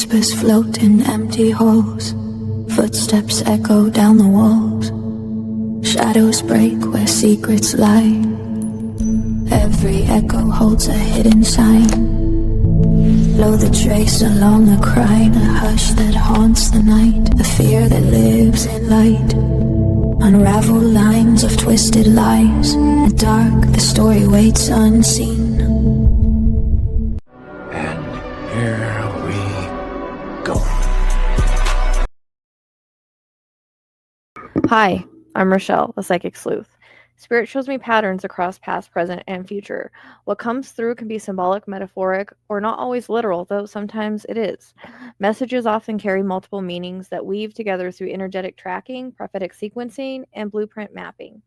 Whispers float in empty halls. Footsteps echo down the walls. Shadows break where secrets lie. Every echo holds a hidden sign. Blow the trace along the crime, a hush that haunts the night, a fear that lives in light. Unravel lines of twisted lies. In the dark, the story waits unseen. And here we go. Hi, I'm Rochelle, the Psychic Sleuth. Spirit shows me patterns across past, present, and future. What comes through can be symbolic, metaphoric, or not always literal, though sometimes it is. Messages often carry multiple meanings that weave together through energetic tracking, prophetic sequencing, and blueprint mapping.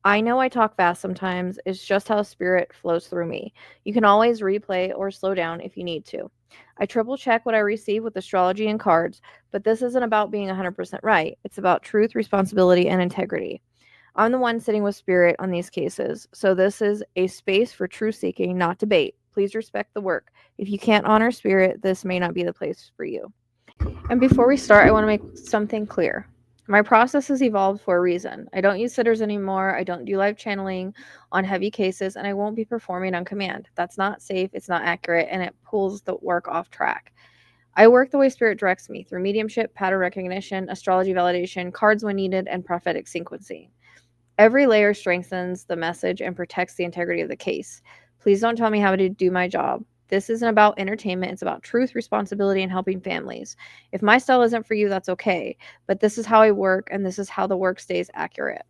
I know I talk fast sometimes, it's just how spirit flows through me. You can always replay or slow down if you need to. I triple check what I receive with astrology and cards, but this isn't about being 100% right. It's about truth, responsibility, and integrity. I'm the one sitting with spirit on these cases, so this is a space for truth seeking, not debate. Please respect the work. If you can't honor spirit, this may not be the place for you. And before we start, I want to make something clear. My process has evolved for a reason. I don't use sitters anymore. I don't do live channeling on heavy cases, and I won't be performing on command. That's not safe, it's not accurate, and it pulls the work off track. I work the way spirit directs me, through mediumship, pattern recognition, astrology validation, cards when needed, and prophetic sequencing. Every layer strengthens the message and protects the integrity of the case. Please don't tell me how to do my job. This isn't about entertainment. It's about truth, responsibility, and helping families. If my style isn't for you, that's okay. But this is how I work, and this is how the work stays accurate.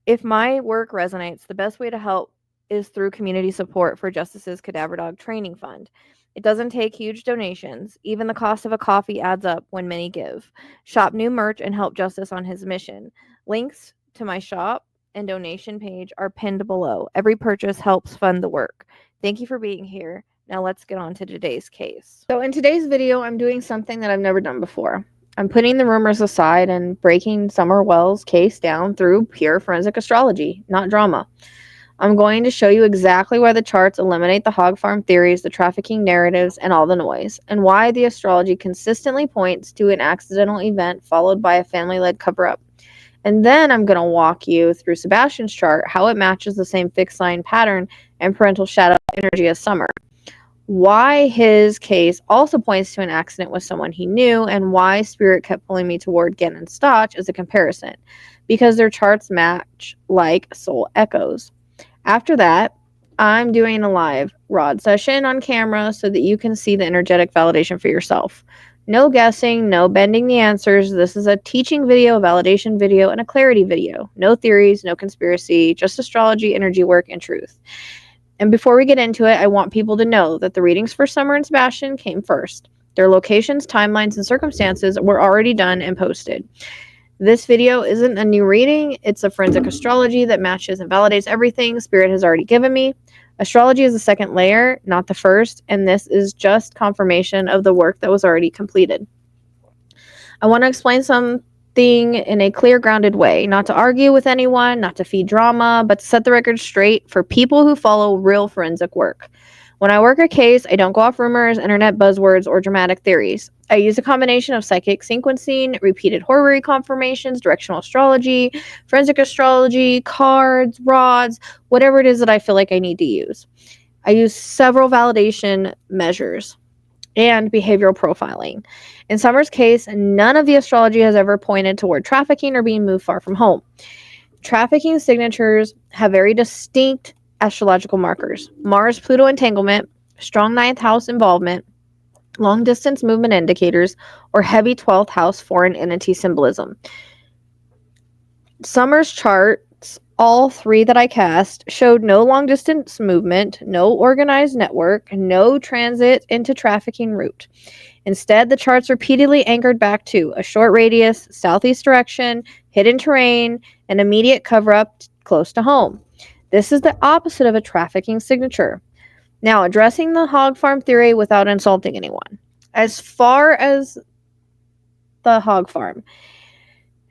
If my work resonates, the best way to help is through community support for Justice's Cadaver Dog Training Fund. It doesn't take huge donations. Even the cost of a coffee adds up when many give. Shop new merch and help Justice on his mission. Links to my shop and donation page are pinned below. Every purchase helps fund the work. Thank you for being here. Now let's get on to today's case. So in today's video, I'm doing something that I've never done before. I'm putting the rumors aside and breaking Summer Wells' case down through pure forensic astrology, not drama. I'm going to show you exactly why the charts eliminate the hog farm theories, the trafficking narratives, and all the noise, and why the astrology consistently points to an accidental event followed by a family-led cover-up. And then I'm going to walk you through Sebastian's chart, how it matches the same fixed sign pattern and parental shadow energy as Summer. Why his case also points to an accident with someone he knew, and why Spirit kept pulling me toward Gannon and Stotch as a comparison, because their charts match like soul echoes. After that, I'm doing a live rod session on camera so that you can see the energetic validation for yourself. No guessing, no bending the answers. This is a teaching video, a validation video, and a clarity video. No theories, no conspiracy, just astrology, energy work, and truth. And before we get into it, I want people to know that the readings for Summer and Sebastian came first. Their locations, timelines, and circumstances were already done and posted. This video isn't a new reading. It's a forensic astrology that matches and validates everything Spirit has already given me. Astrology is the second layer, not the first, and this is just confirmation of the work that was already completed. I want to explain something in a clear, grounded way, not to argue with anyone, not to feed drama, but to set the record straight for people who follow real forensic work. When I work a case, I don't go off rumors, internet buzzwords, or dramatic theories. I use a combination of psychic sequencing, repeated horary confirmations, directional astrology, forensic astrology, cards, rods, whatever it is that I feel like I need to use. I use several validation measures and behavioral profiling. In Summer's case, none of the astrology has ever pointed toward trafficking or being moved far from home. Trafficking signatures have very distinct astrological markers: Mars-Pluto entanglement, strong 9th house involvement, long-distance movement indicators, or heavy 12th house foreign entity symbolism. Summer's charts, all three that I cast, showed no long-distance movement, no organized network, no transit into trafficking route. Instead, the charts repeatedly anchored back to a short radius, southeast direction, hidden terrain, and immediate cover-up close to home. This is the opposite of a trafficking signature. Now, addressing the hog farm theory without insulting anyone. As far as the hog farm,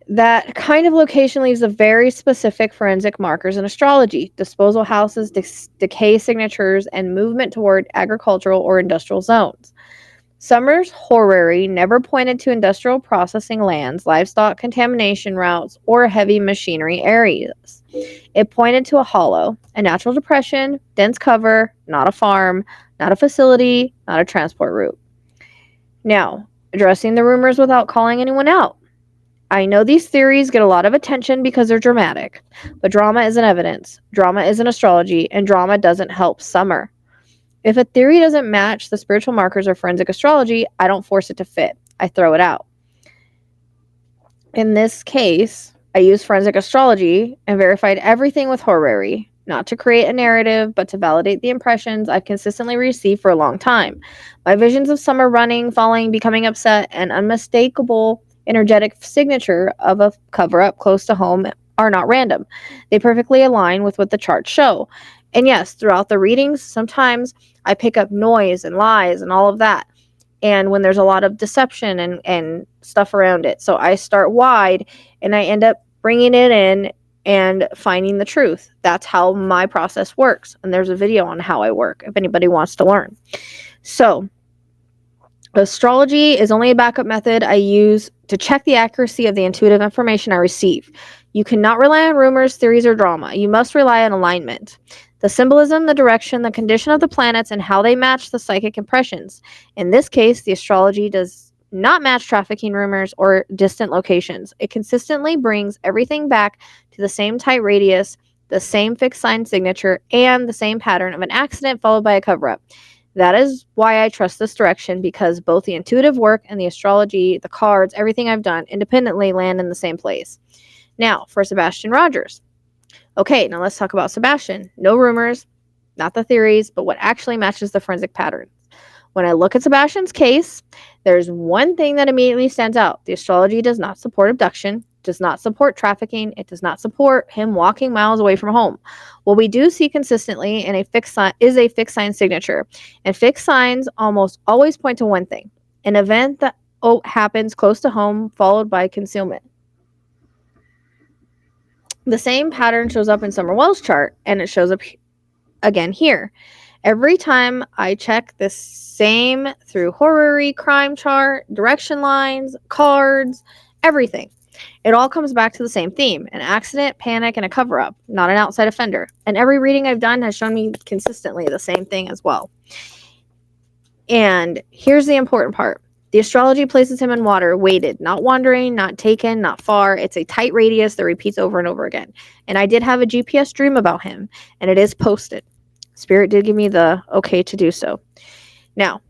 that kind of location leaves a very specific forensic markers in astrology: disposal houses, decay signatures, and movement toward agricultural or industrial zones. Summer's horary never pointed to industrial processing lands, livestock contamination routes, or heavy machinery areas. It pointed to a hollow, a natural depression, dense cover, not a farm, not a facility, not a transport route. Now, addressing the rumors without calling anyone out. I know these theories get a lot of attention because they're dramatic, but drama isn't evidence, drama isn't astrology, and drama doesn't help Summer. If a theory doesn't match the spiritual markers of forensic astrology, I don't force it to fit. I throw it out. In this case, I used forensic astrology and verified everything with horary, not to create a narrative, but to validate the impressions I've consistently received for a long time. My visions of Summer running, falling, becoming upset, and unmistakable energetic signature of a cover-up close to home are not random. They perfectly align with what the charts show. And yes, throughout the readings, sometimes I pick up noise and lies and all of that. And when there's a lot of deception and stuff around it. So I start wide and I end up bringing it in and finding the truth. That's how my process works. And there's a video on how I work if anybody wants to learn. So astrology is only a backup method I use to check the accuracy of the intuitive information I receive. You cannot rely on rumors, theories, or drama. You must rely on alignment. The symbolism, the direction, the condition of the planets, and how they match the psychic impressions. In this case, the astrology does not match trafficking rumors or distant locations. It consistently brings everything back to the same tight radius, the same fixed sign signature, and the same pattern of an accident followed by a cover-up. That is why I trust this direction, because both the intuitive work and the astrology, the cards, everything I've done independently land in the same place. Now, for Sebastian Rogers. Okay, now let's talk about Sebastian. No rumors, not the theories, but what actually matches the forensic pattern. When I look at Sebastian's case, there's one thing that immediately stands out. The astrology does not support abduction, does not support trafficking, it does not support him walking miles away from home. What we do see consistently in a fixed sign is a fixed sign signature. And fixed signs almost always point to one thing: an event that happens close to home, followed by concealment. The same pattern shows up in Summer Wells' chart, and it shows up again here. Every time I check this same through horary, crime chart, direction lines, cards, everything, it all comes back to the same theme: an accident, panic, and a cover-up, not an outside offender. And every reading I've done has shown me consistently the same thing as well. And here's the important part. The astrology places him in water, weighted, not wandering, not taken, not far. It's a tight radius that repeats over and over again. And I did have a GPS dream about him, and it is posted. Spirit did give me the okay to do so. Now,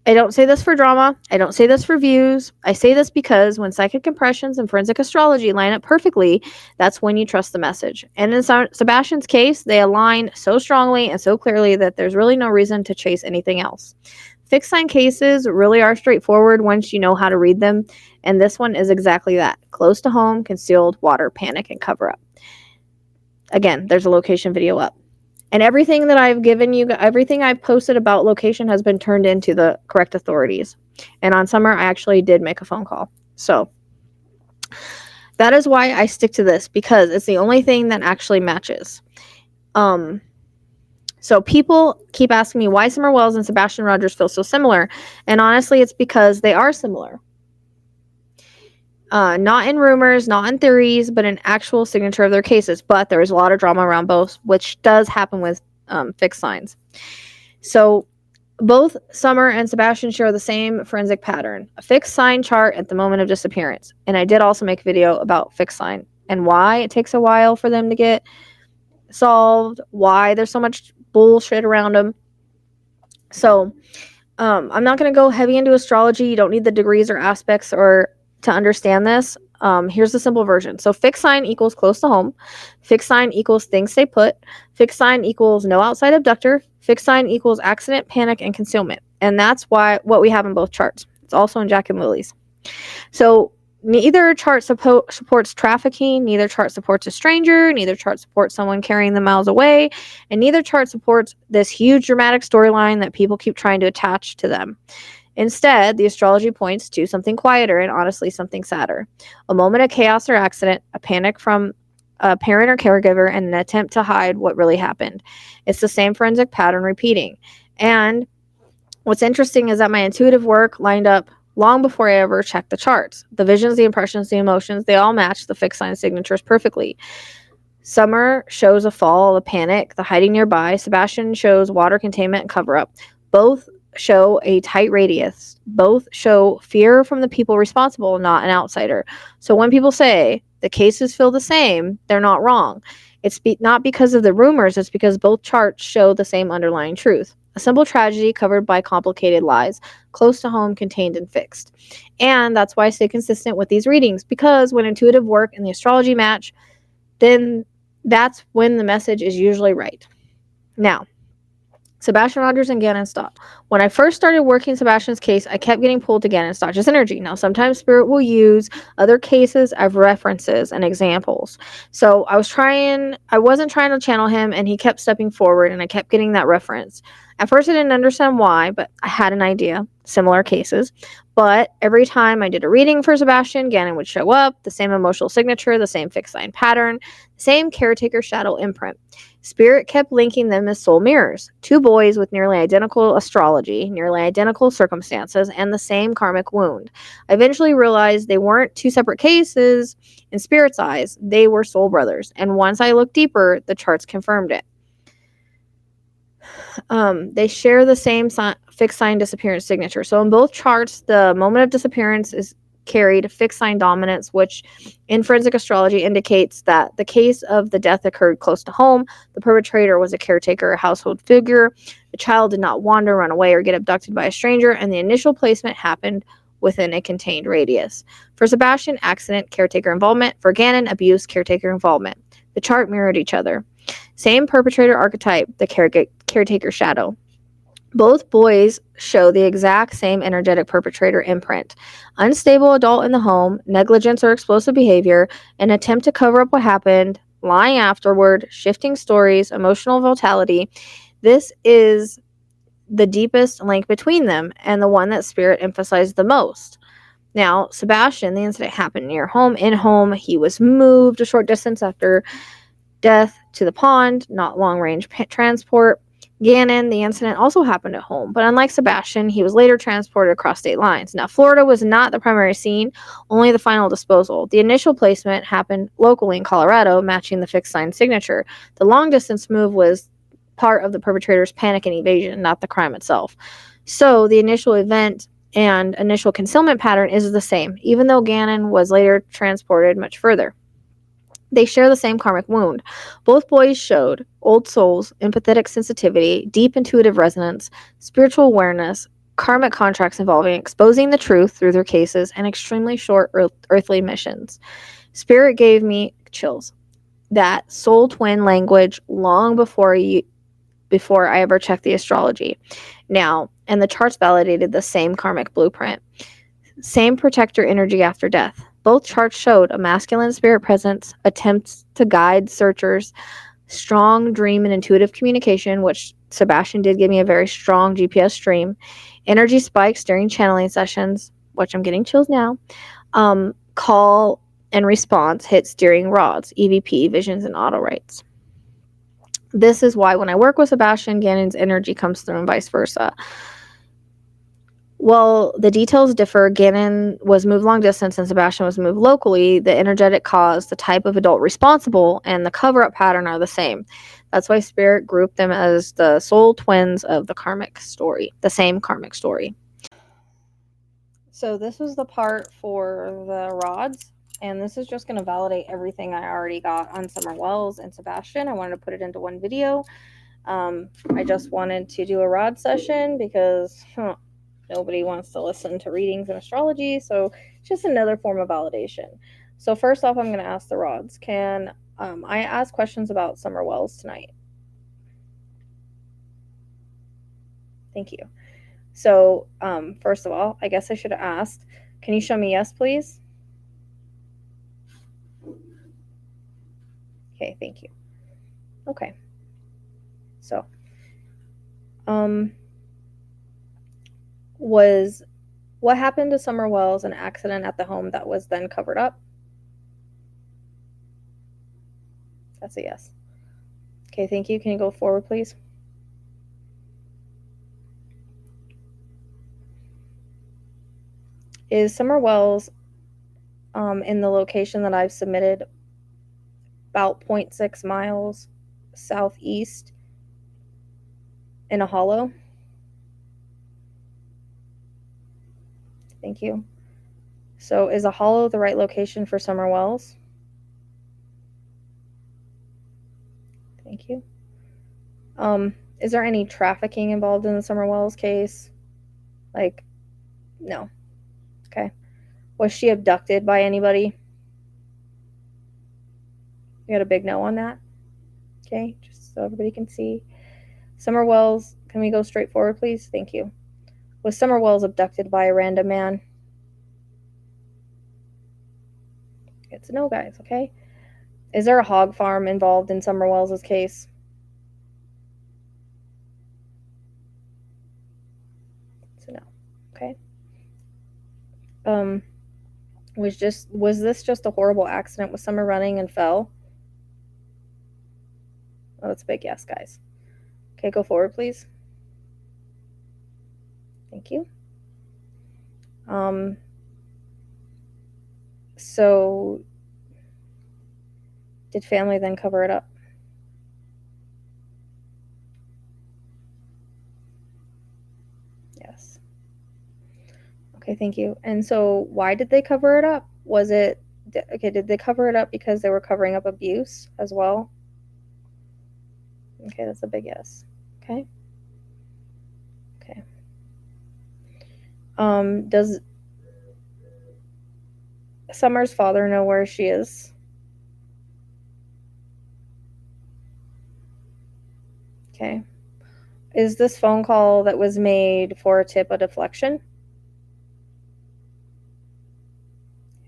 I don't say this for drama. I don't say this for views. I say this because when psychic impressions and forensic astrology line up perfectly, that's when you trust the message. And in Sebastian's case, they align so strongly and so clearly that there's really no reason to chase anything else. Fixed sign cases really are straightforward once you know how to read them, and this one is exactly that: close to home, concealed, water, panic, and cover up. Again, there's a location video up. And everything that I've given you, everything I've posted about location has been turned into the correct authorities. And on Summer, I actually did make a phone call. So that is why I stick to this, because it's the only thing that actually matches. So people keep asking me why Summer Wells and Sebastian Rogers feel so similar. And honestly, it's because they are similar. Not in rumors, not in theories, but in actual signature of their cases. But there is a lot of drama around both, which does happen with fixed signs. So both Summer and Sebastian share the same forensic pattern: a fixed sign chart at the moment of disappearance. And I did also make a video about fixed sign and why it takes a while for them to get solved, why there's so much bullshit around them. So I'm not going to go heavy into astrology. You don't need the degrees or aspects or to understand this. Here's the simple version. So fixed sign equals close to home. Fixed sign equals things stay put. Fixed sign equals no outside abductor. Fixed sign equals accident, panic, and concealment. And that's what we have in both charts. It's also in Jack and Lily's. So neither chart supports trafficking, neither chart supports a stranger, neither chart supports someone carrying them miles away, and neither chart supports this huge dramatic storyline that people keep trying to attach to them. Instead, the astrology points to something quieter and honestly something sadder: a moment of chaos or accident, a panic from a parent or caregiver, and an attempt to hide what really happened. It's the same forensic pattern repeating. And What's interesting is that my intuitive work lined up long before I ever checked the charts. The visions, the impressions, the emotions, they all match the fixed sign signatures perfectly. Summer shows a fall, a panic, the hiding nearby. Sebastian shows water containment and cover up. Both show a tight radius. Both show fear from the people responsible, not an outsider. So when people say the cases feel the same, they're not wrong. It's not because of the rumors, it's because both charts show the same underlying truth. A simple tragedy covered by complicated lies, close to home, contained and fixed. And that's why I stay consistent with these readings, because when intuitive work and the astrology match, then that's when the message is usually right. Now, Sebastian Rogers and Gannon Stott. When I first started working Sebastian's case, I kept getting pulled to Gannon Stott's energy. Now, sometimes Spirit will use other cases as references and examples. So I wasn't trying to channel him, and he kept stepping forward, and I kept getting that reference. At first, I didn't understand why, but I had an idea. Similar cases. But every time I did a reading for Sebastian, Gannon would show up, the same emotional signature, the same fixed sign pattern, the same caretaker shadow imprint. Spirit kept linking them as soul mirrors. Two boys with nearly identical astrology, nearly identical circumstances, and the same karmic wound. I eventually realized they weren't two separate cases in Spirit's eyes. They were soul brothers. And once I looked deeper, the charts confirmed it. They share the same fixed sign disappearance signature. So in both charts, the moment of disappearance is carried fixed sign dominance, which in forensic astrology indicates that the case of the death occurred close to home. The perpetrator was a caretaker, a household figure. The child did not wander, run away, or get abducted by a stranger, and the initial placement happened within a contained radius. For Sebastian, accident, caretaker involvement. For Gannon, abuse, caretaker involvement. The chart mirrored each other. Same perpetrator archetype, the caretaker shadow. Both boys show the exact same energetic perpetrator imprint. Unstable adult in the home, negligence or explosive behavior, an attempt to cover up what happened, lying afterward, shifting stories, emotional volatility. This is the deepest link between them and the one that Spirit emphasized the most. Now, Sebastian, the incident happened near home. In home, he was moved a short distance after death to the pond, not long-range transport. Gannon, the incident also happened at home, but unlike Sebastian, he was later transported across state lines. Now, Florida was not the primary scene, only the final disposal. The initial placement happened locally in Colorado, matching the fixed sign signature. The long-distance move was part of the perpetrator's panic and evasion, not the crime itself. So, the initial event and initial concealment pattern is the same, even though Gannon was later transported much further. They share the same karmic wound. Both boys showed old souls, empathetic sensitivity, deep intuitive resonance, spiritual awareness, karmic contracts involving exposing the truth through their cases, and extremely short earthly missions. Spirit gave me chills. That soul twin language long before I ever checked the astrology. Now, and the charts validated the same karmic blueprint. Same protector energy after death. Both charts showed a masculine spirit presence, attempts to guide searchers, strong dream and intuitive communication, which Sebastian did give me a very strong GPS stream, energy spikes during channeling sessions, which I'm getting chills now, call and response hits during rods, EVP, visions, and auto writes. This is why when I work with Sebastian, Gannon's energy comes through and vice versa. Well, the details differ. Gannon was moved long distance and Sebastian was moved locally. The energetic cause, the type of adult responsible, and the cover-up pattern are the same. That's why Spirit grouped them as the soul twins of the karmic story, the same karmic story. So this was the part for the rods, and this is just going to validate everything I already got on Summer Wells and Sebastian. I wanted to put it into one video. I just wanted to do a rod session because nobody wants to listen to readings and astrology, so it's just another form of validation. So first off, I'm going to ask the rods. Can I ask questions about Summer Wells tonight? Thank you. So first of all, I guess I should have asked, can you show me yes, please? Okay, thank you. Okay. So, was what happened to Summer Wells an accident at the home that was then covered up? That's a yes. Okay, thank you. Can you go forward, please? Is Summer Wells in the location that I've submitted about 0.6 miles southeast in a hollow? Thank you. So is a hollow the right location for Summer Wells? Thank you. Is there any trafficking involved in the Summer Wells case? Like, no. Okay. Was she abducted by anybody? You got a big no on that? Okay, just so everybody can see. Summer Wells, can we go straight forward, please? Thank you. Was Summer Wells abducted by a random man? It's a no, guys, okay? Is there a hog farm involved in Summer Wells' case? It's a no, okay? Was this just a horrible accident with Summer running and fell? Oh, that's a big yes, guys. Okay, go forward, please. Thank you. So did family then cover it up? Yes. Okay, thank you. And so why did they cover it up? Did they cover it up because they were covering up abuse as well? Okay, that's a big yes. Okay. Okay. Does Summer's father know where she is? Okay. Is this phone call that was made for a tip a deflection?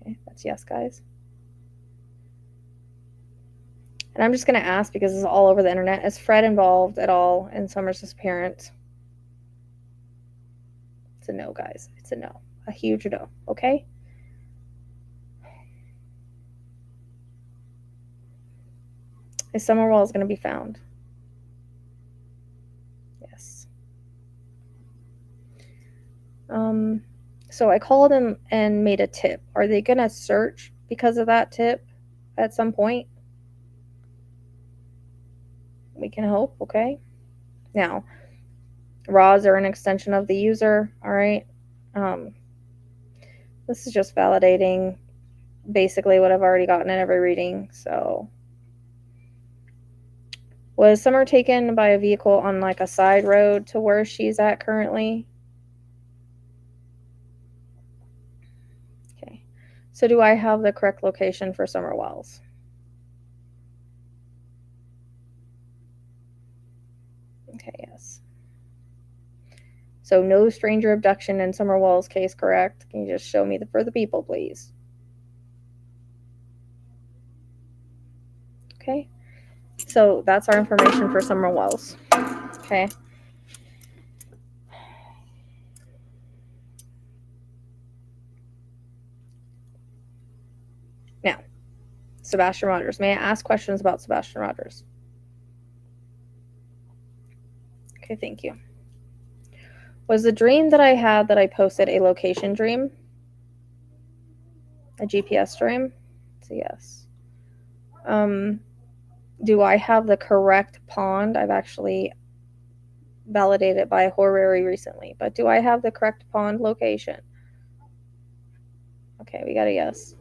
Okay, that's yes, guys. And I'm just going to ask because this is all over the internet. Is Fred involved at all in Summer's disappearance? It's a no, guys. It's a no. A huge no. Okay? Is Summer Wells going to be found? Yes. So I called him and made a tip. Are they going to search because of that tip at some point? We can hope, okay? Now, rods are an extension of the user, all right? This is just validating basically what I've already gotten in every reading, so. Was Summer taken by a vehicle on like a side road to where she's at currently? Okay. So do I have the correct location for Summer Wells? Okay, yes. So no stranger abduction in Summer Wells case, correct? Can you just show me for the people, please? Okay. So that's our information for Summer Wells. Okay. Now, Sebastian Rogers. May I ask questions about Sebastian Rogers? Okay, thank you. Was the dream that I had that I posted a location dream? A GPS dream? So yes. Do I have the correct pond? I've actually validated it by a horary recently, but do I have the correct pond location? Okay, we got a yes.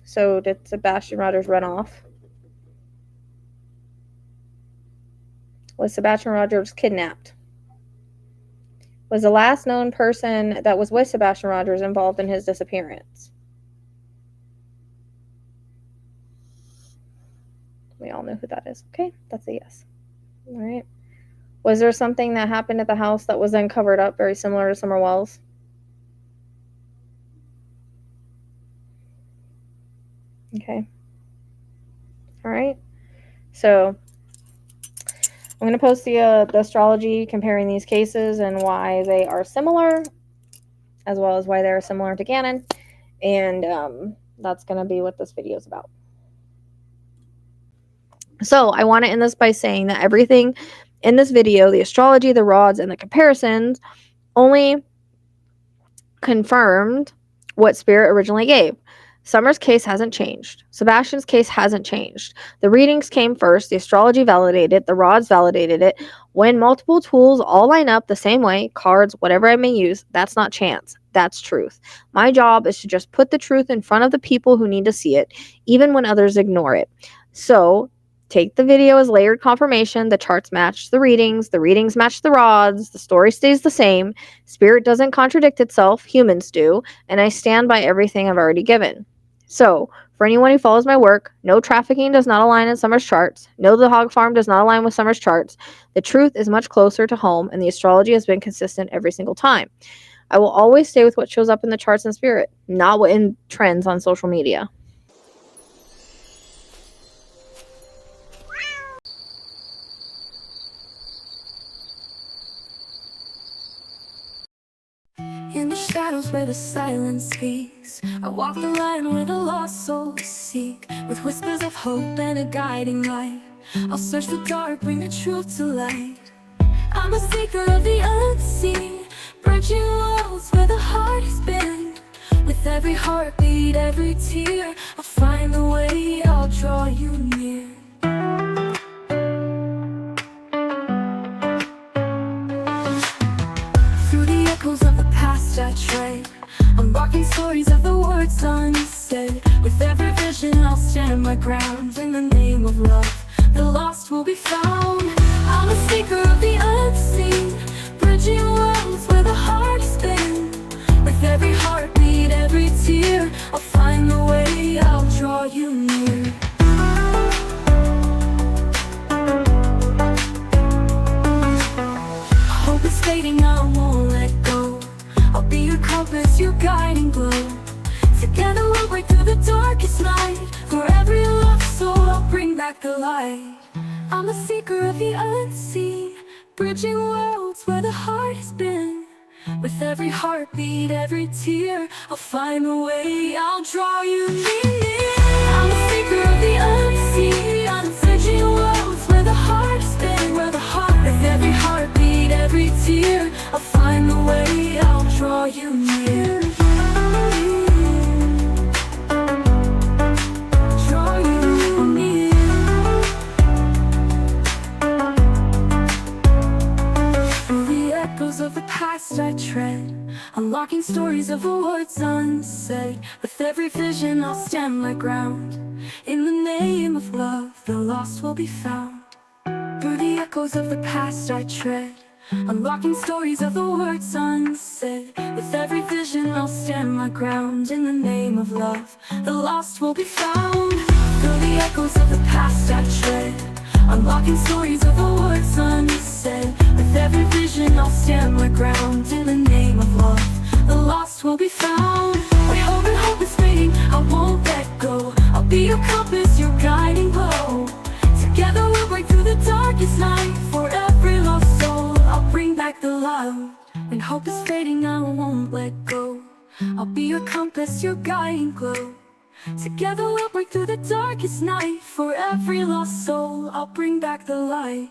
So did Sebastian Rogers run off? Was Sebastian Rogers kidnapped? Was the last known person that was with Sebastian Rogers involved in his disappearance? We all know who that is. Okay, that's a yes. All right. Was there something that happened at the house that was then covered up, very similar to Summer Wells? Okay. All right. So I'm going to post the astrology comparing these cases and why they are similar, as well as why they're similar to Gannon. And that's going to be what this video is about. So I want to end this by saying that everything in this video, the astrology, the rods, and the comparisons, only confirmed what Spirit originally gave. Summer's case hasn't changed. Sebastian's case hasn't changed. The readings came first, the astrology validated it, the rods validated it. When multiple tools all line up the same way, cards, whatever I may use, that's not chance. That's truth. My job is to just put the truth in front of the people who need to see it, even when others ignore it. So, take the video as layered confirmation. The charts match the readings match the rods, the story stays the same. Spirit doesn't contradict itself, humans do, and I stand by everything I've already given. So, for anyone who follows my work, no trafficking does not align in Summer's charts. No, the hog farm does not align with Summer's charts. The truth is much closer to home, and the astrology has been consistent every single time. I will always stay with what shows up in the charts and spirit, not what in trends on social media. In the shadows where the silence speaks, I walk the line where the lost souls seek. With whispers of hope and a guiding light, I'll search the dark, bring the truth to light. I'm a seeker of the unseen, bridging walls where the heart has been. With every heartbeat, every tear, I'll find the way, I'll draw you near. Through the echoes of the past I tread, unlocking stories of the words unsaid. With every vision I'll stand my ground. In the name of love, the lost will be found. I'm a seeker of the unseen, bridging worlds where the heart has been. With every heartbeat, every tear, I'll find the way, I'll draw you near. Hope is fading, I won't let go. I'll be your compass, your guiding glow. Together we'll break through the darkest night. For every lost soul, I'll bring back the light. I'm a seeker of the unseen, bridging worlds where the heart has been. With every heartbeat, every tear, I'll find the way, I'll draw you near. I'm a seeker of the unseen, I'm bridging worlds where the heart has been. Where the heart, with every heartbeat, every tear, I'll find the way, I'll draw you near. Draw you near. Through the echoes of the past I tread, unlocking stories of the words unsaid. With every vision I'll stand my ground. In the name of love, the lost will be found. Through the echoes of the past I tread, unlocking stories of the words unsaid. With every vision I'll stand my ground. In the name of love, the lost will be found. Through the echoes of the past I tread, unlocking stories of the words unsaid. With every vision I'll stand my ground. In the name of love, the lost will be found. When hope is fading, I won't let go. I'll be your compass, your guiding glow. Together we'll break through the darkest night. For every lost soul, I'll bring back the love. When hope is fading, I won't let go. I'll be your compass, your guiding glow. Together we'll break through the darkest night. For every lost soul, I'll bring back the light.